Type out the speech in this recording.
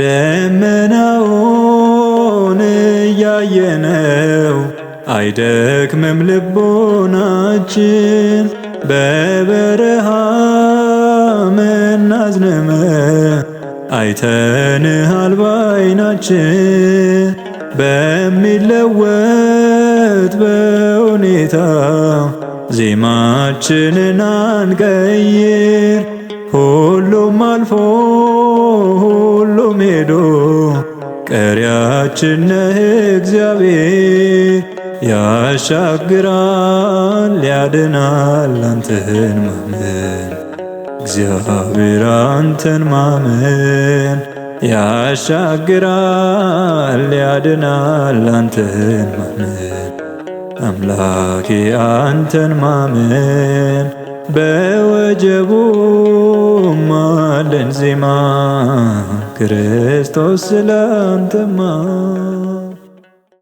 ደመናውን እያየነው አይደክምም ልቦናችን። በበረሃ መናዝነመ አይተንሃል ባይናችን። በሚለወጥ በሁኔታ ዜማችንን አንቀይር። ሁሉም አልፎ ሁሉም ሄዶ ቀሪያችን ነህ እግዚአብሔር። ያሻግራል ያድናል አንተን ማመን፣ እግዚአብሔር አንተን ማመን። ያሻግራል ያድናል አንተን ማመን፣ አምላኬ አንተን ማመን። በወጀቡም አለን ዜማ ክርስቶስ ስላንተማ